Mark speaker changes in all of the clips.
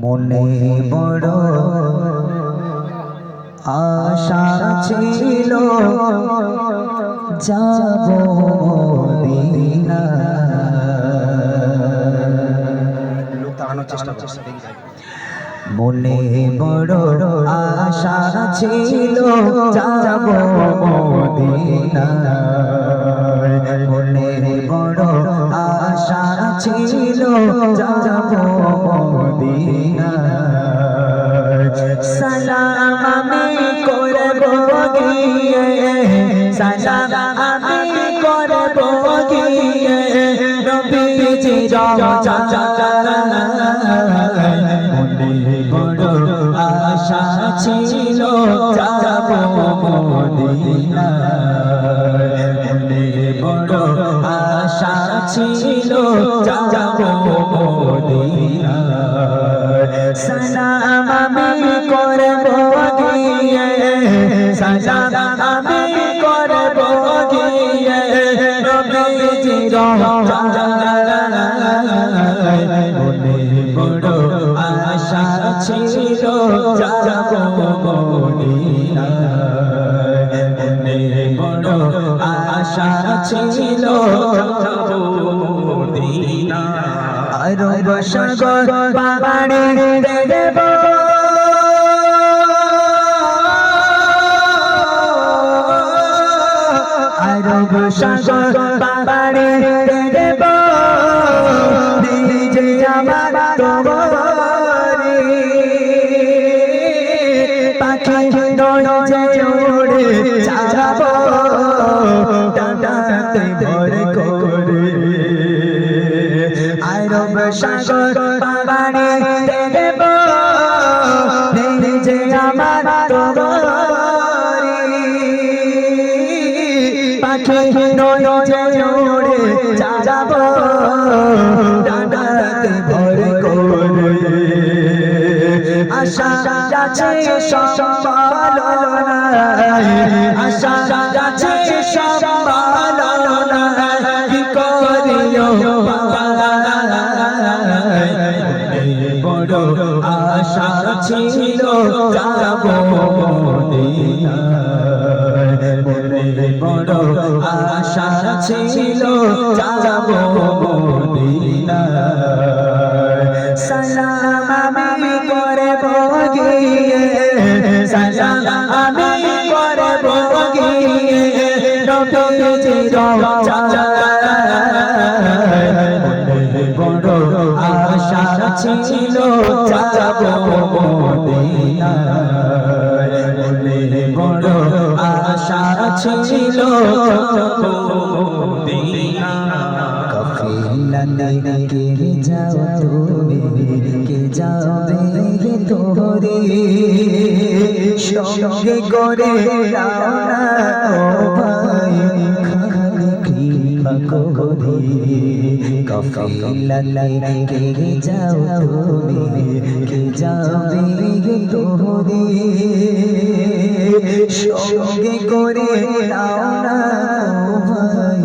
Speaker 1: মনে বড় আশা ছিল যাব মদিনা। মনে বড় আশা ছিল যাব মদিনা। মনে বড় আশা ছিল যাব মদিনা। সালাম আমি করব গিয়ে, সালাম আমি করব গিয়ে নবীজি মনে বড় আশা ছিল যাব মদিনা। মনে বড় আশা ছিল যাব মদিনা। সালাম আমি করব গিয়ে, সালাম আমি করব গিয়ে নবীজি মনে বড় আশা ছিল যাব মদিনা। মনে বড় আশা ছিল যাব মদিনা। আরব সাগর পাড়ি দেব, আরব সাগর পাড়ি দেব নিজে আমার তোমারি। পাখি দরজে উড়ে যাব ডানাতে ভর করে। আরব সাগর পাড়ি দেব নিজে আমার তোমারি। পাখি দরজে উড়ে যাব ডানাতে ভর করে। আশা যাচ্ছে সম্ভালনায়, আশা যাচ্ছে সম্ভালনায় কি করিও বড় আশা ছিল যাব মদিনা। মনে বড় আশা ছিল যাব মদিনা। সালাম আমি করব গিয়ে, সালাম আমি করব গিয়ে নবীজি মনে বড় আশা ছিল যাব মদিনা। মনে বড় আশা ছিল যাব মদিনা। কাফিলাতে কে যাও তুমি, কে যাবে তোরে সঙ্গে করে নাও না ও ভাই খালি কৃপা করে। কাফিলাতে কে যাও তুমি, কে যাবে তোরে সঙ্গে করে নাও না ও ভাই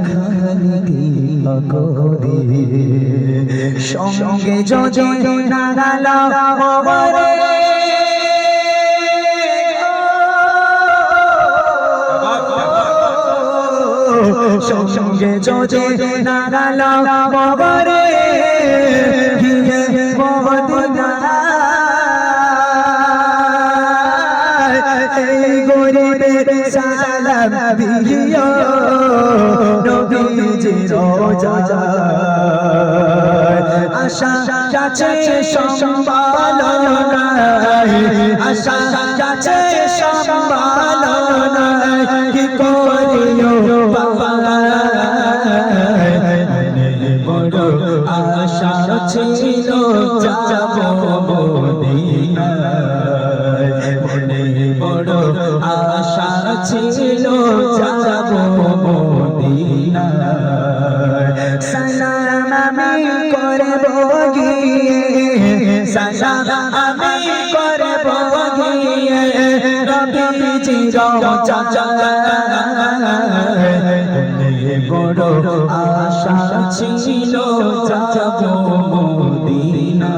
Speaker 1: খালি কৃপা করে। সঙ্গে যদি না গালাও ওরে সঙ্গে যদি না গালাও ওরে গিয়ে মদিনা। এই গরিবের সালাম দিও নবীজির রওজায়। আশা যাচ্ছে সম্ভালনায়, আশা যাচ্ছে সম্ভালনায় কি করিও বড় আশা ছিল যাব মদিনা। মনে বড় আশা ছিল যাব মদিনা। সালাম আমি করব গিয়ে, সালাম আমি করব গিয়ে নবীজি বড় আশা ছিল যাব মদিনা।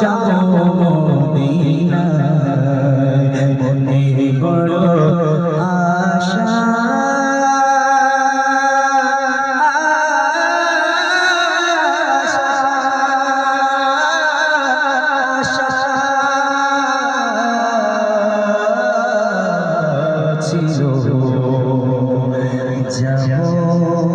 Speaker 1: যাবো মদিনায় মনে বড় আশা ছিল যাব